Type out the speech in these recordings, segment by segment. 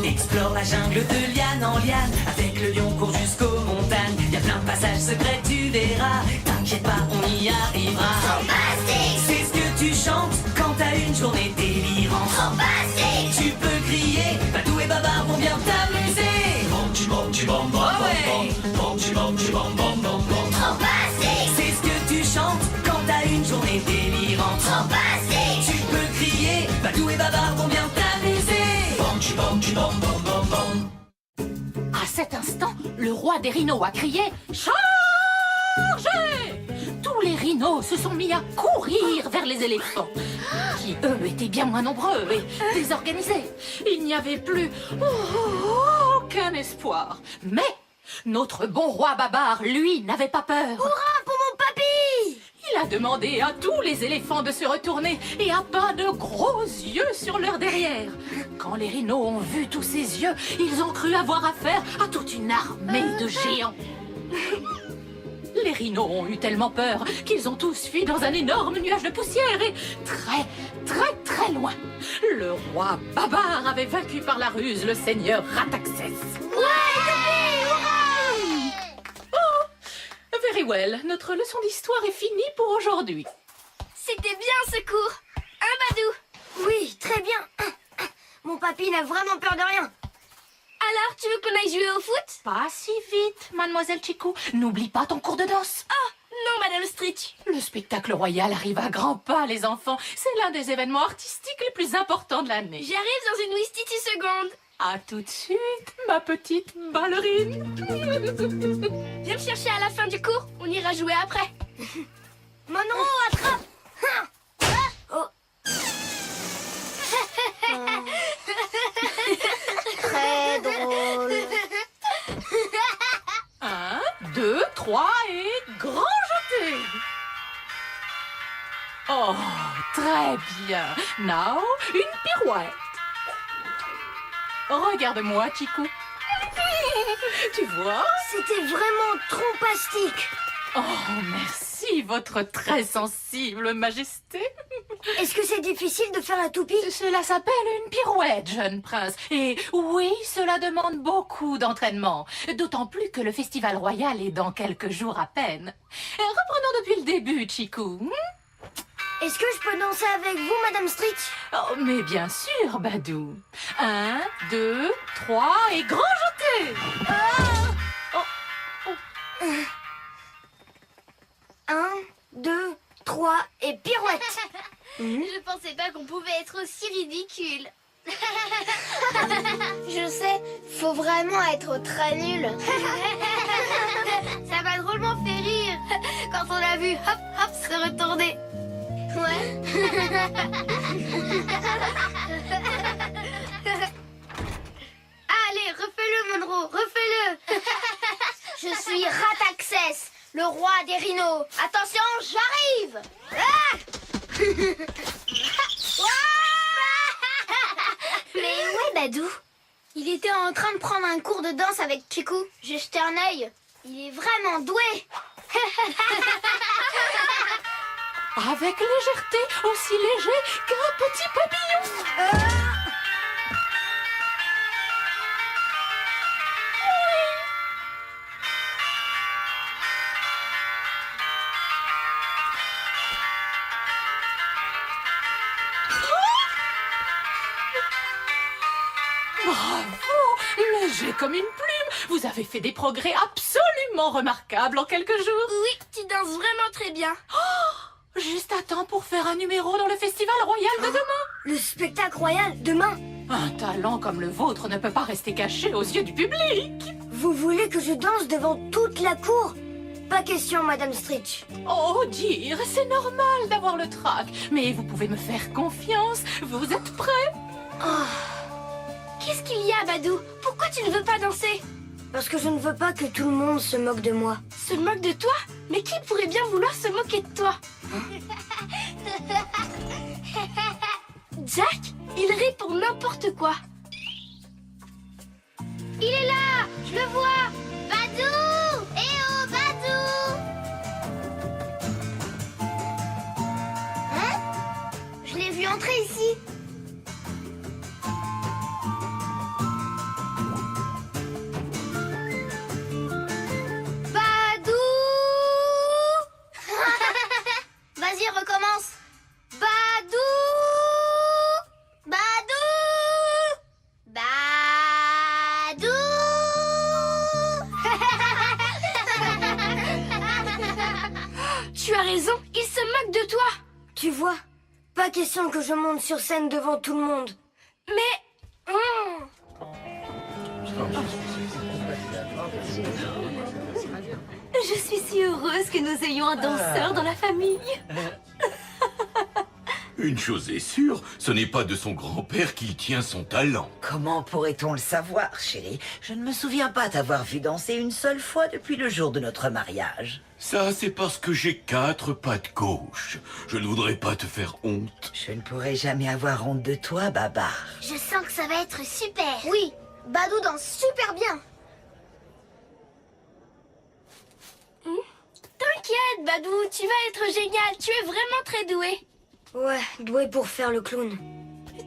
Explore la jungle de liane en liane. Avec le lion court jusqu'aux montagnes. Y a plein de passages secrets, tu verras. T'inquiète pas, on y arrivera. Fantastique! C'est ce que tu chantes quand t'as une journée délirante. Fantastique! Tu peux crier, Badou et Babar vont bien t'amuser. Oh ouais. Fantastique! C'est ce que tu chantes quand t'as une journée délirante. Fantastique! Tu peux crier, Badou et Babar vont bien t'amuser. À cet instant, le roi des rhinos a crié « Chargez !» Tous les rhinos se sont mis à courir vers les éléphants, qui eux étaient bien moins nombreux et désorganisés. Il n'y avait plus aucun espoir. Mais notre bon roi Babar, lui, n'avait pas peur. Hurrah pour mon papy! Il a demandé à tous les éléphants de se retourner et a peint de gros yeux sur leur derrière. Quand les rhinos ont vu tous ces yeux, ils ont cru avoir affaire à toute une armée de géants. Les rhinos ont eu tellement peur qu'ils ont tous fui dans un énorme nuage de poussière et très loin. Le roi Babar avait vaincu par la ruse le seigneur Rataxès. Ouais, hurrah! Very well, notre leçon d'histoire est finie pour aujourd'hui. C'était bien ce cours. Hein, Badou? Oui, très bien. Mon papy n'a vraiment peur de rien. Alors, tu veux qu'on aille jouer au foot? Pas si vite, mademoiselle Chikou. N'oublie pas ton cours de danse. Oh, non, Madame Stritch. Le spectacle royal arrive à grands pas, les enfants. C'est l'un des événements artistiques les plus importants de l'année. J'arrive dans une wistiti seconde. À tout de suite, ma petite ballerine. Viens me chercher à la fin du cours. On ira jouer après. Monroe, attrape. Oh. Très drôle. 1, 2, 3 et grand jeté. Oh, très bien. Now, une pirouette. Regarde-moi, Chikou. Tu vois? C'était vraiment trompastique. Oh, merci, votre très sensible majesté. Est-ce que c'est difficile de faire la toupie? Cela s'appelle une pirouette, jeune prince. Et oui, cela demande beaucoup d'entraînement. D'autant plus que le festival royal est dans quelques jours à peine. Reprenons depuis le début, Chikou. Est-ce que je peux danser avec vous, Madame Stritch? Oh, mais bien sûr, Badou. 1, 2, 3 et grand jeté. Oh, oh. 1, 2, 3 et pirouette. Je pensais pas qu'on pouvait être aussi ridicule. Je sais, faut vraiment être très nul. Ça m'a drôlement fait rire quand on a vu hop hop se retourner. Ouais. Allez, refais-le, Monroe, refais-le. Je suis Rataxès, le roi des rhinos. Attention, j'arrive. Mais où est Badou? Il était en train de prendre un cours de danse avec Chikou. J'ai jeté un œil. Il est vraiment doué. Avec légèreté, aussi léger qu'un petit papillon. Bravo, léger comme une plume. Vous avez fait des progrès absolument remarquables en quelques jours. Oui, tu danses vraiment très bien. Juste à temps pour faire un numéro dans le festival royal de demain. Le spectacle royal, demain. Un talent comme le vôtre ne peut pas rester caché aux yeux du public. Vous voulez que je danse devant toute la cour? Pas question, Madame Stritch. Oh, dire, c'est normal d'avoir le trac. Mais vous pouvez me faire confiance. Vous êtes prêts? Qu'est-ce qu'il y a, Badou? Pourquoi tu ne veux pas danser? Parce que je ne veux pas que tout le monde se moque de moi. Se moque de toi? Mais qui pourrait bien vouloir se moquer de toi? Jack, il rit pour n'importe quoi. Il est là, je le vois. Badou! Eh oh, Badou! Je l'ai vu entrer ici. vois, pas question que je monte sur scène devant tout le monde. Mais... Je suis si heureuse que nous ayons un danseur dans la famille. Une chose est sûre, ce n'est pas de son grand-père qu'il tient son talent. Comment pourrait-on le savoir, chérie? Je ne me souviens pas t'avoir vu danser une seule fois depuis le jour de notre mariage. Ça, c'est parce que j'ai 4 pattes gauches. Je ne voudrais pas te faire honte. Je ne pourrai jamais avoir honte de toi, Babar. Je sens que ça va être super. Oui, Badou danse super bien. T'inquiète, Badou, tu vas être génial. Tu es vraiment très doué. Ouais, doué pour faire le clown.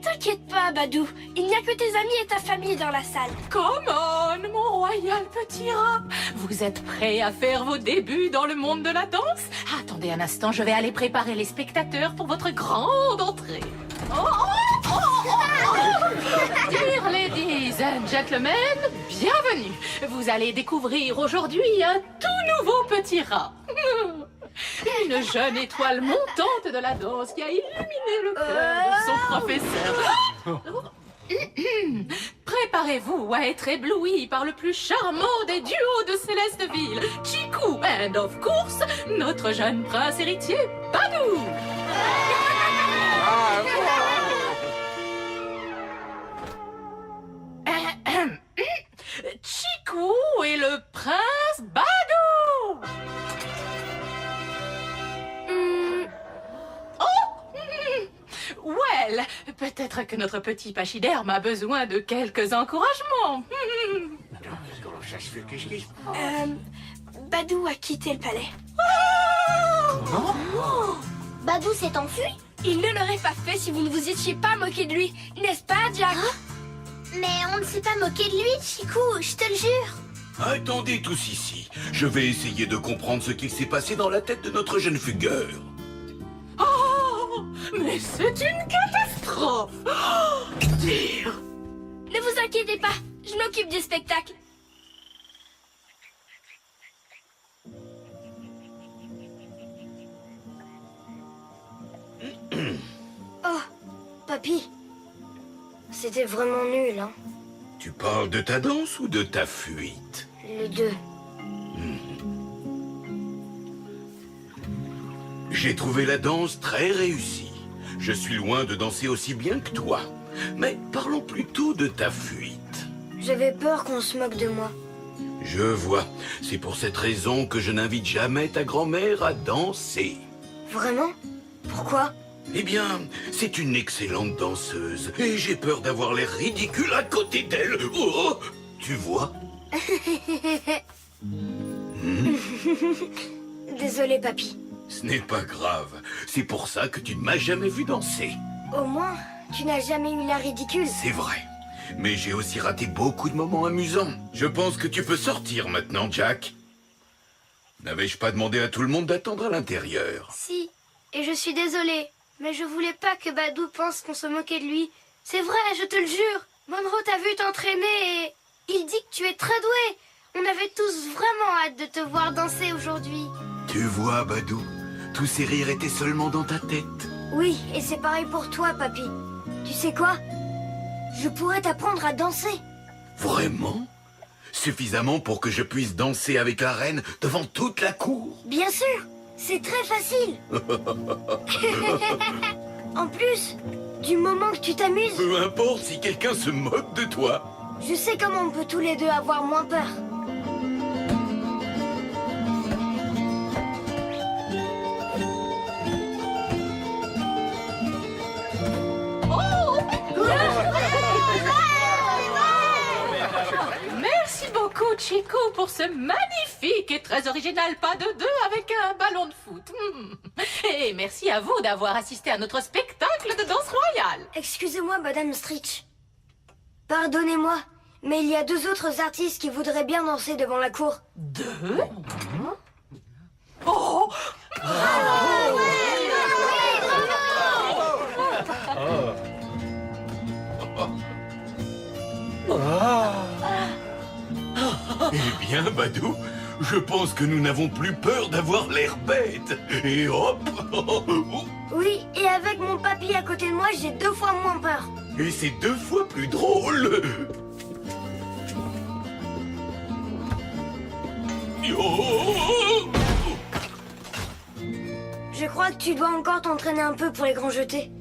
T'inquiète pas, Badou. Il n'y a que tes amis et ta famille dans la salle. Come on, mon royal petit rat. Vous êtes prêts à faire vos débuts dans le monde de la danse? Attendez un instant, je vais aller préparer les spectateurs pour votre grande entrée. Dear ladies and gentlemen, bienvenue. Vous allez découvrir aujourd'hui un tout nouveau petit rat. Une jeune étoile montante de la danse qui a illuminé le cœur de son professeur. Préparez-vous à être ébloui par le plus charmant des duos de Célesteville, Chikou, and of course, notre jeune prince héritier, Badou. Chikou et le prince Badou. Well, peut-être que notre petit pachyderme a besoin de quelques encouragements. Badou a quitté le palais. Badou s'est enfui? Il ne l'aurait pas fait si vous ne vous étiez pas moqué de lui, n'est-ce pas, Jack? Mais on ne s'est pas moqué de lui, Chikou, je te le jure. Attendez tous ici. Je vais essayer de comprendre ce qu'il s'est passé dans la tête de notre jeune fugueur. Oh, mais c'est une catastrophe. Dire. Ne vous inquiétez pas, je m'occupe du spectacle. Oh, papy, c'était vraiment nul, hein? Tu parles de ta danse ou de ta fuite? Les deux. J'ai trouvé la danse très réussie. Je suis loin de danser aussi bien que toi. Mais parlons plutôt de ta fuite. J'avais peur qu'on se moque de moi. Je vois. C'est pour cette raison que je n'invite jamais ta grand-mère à danser. Vraiment? Pourquoi? Eh bien, c'est une excellente danseuse. Et j'ai peur d'avoir l'air ridicule à côté d'elle. Oh, tu vois? Désolé, papy. Ce n'est pas grave. C'est pour ça que tu ne m'as jamais vu danser. Au moins, tu n'as jamais eu l'air ridicule. C'est vrai. Mais j'ai aussi raté beaucoup de moments amusants. Je pense que tu peux sortir maintenant, Jack. N'avais-je pas demandé à tout le monde d'attendre à l'intérieur? Si, et je suis désolée, mais je voulais pas que Badou pense qu'on se moquait de lui. C'est vrai, je te le jure. Monroe t'a vu t'entraîner et il dit que tu es très doué. On avait tous vraiment hâte de te voir danser aujourd'hui. Tu vois, Badou, tous ces rires étaient seulement dans ta tête. Oui, et c'est pareil pour toi, papy. Tu sais quoi? Je pourrais t'apprendre à danser. Vraiment? Suffisamment pour que je puisse danser avec la reine devant toute la cour? Bien sûr, c'est très facile. En plus, du moment que tu t'amuses, Peu importe si quelqu'un se moque de toi. je sais comment on peut tous les deux avoir moins peur. Merci beaucoup, Chikou, pour ce magnifique et très original pas de deux avec un ballon de foot. Et merci à vous d'avoir assisté à notre spectacle de danse royale. Excusez-moi, Madame Stritch. Pardonnez-moi, mais il y a 2 autres artistes qui voudraient bien danser devant la cour. Deux? Oh! Eh bien, Badou, Je pense que nous n'avons plus peur d'avoir l'air bête. Et hop. Oui, et avec mon papy à côté de moi, j'ai 2 fois moins peur. Et c'est 2 fois plus drôle. Je crois que tu dois encore t'entraîner un peu pour les grands jetés.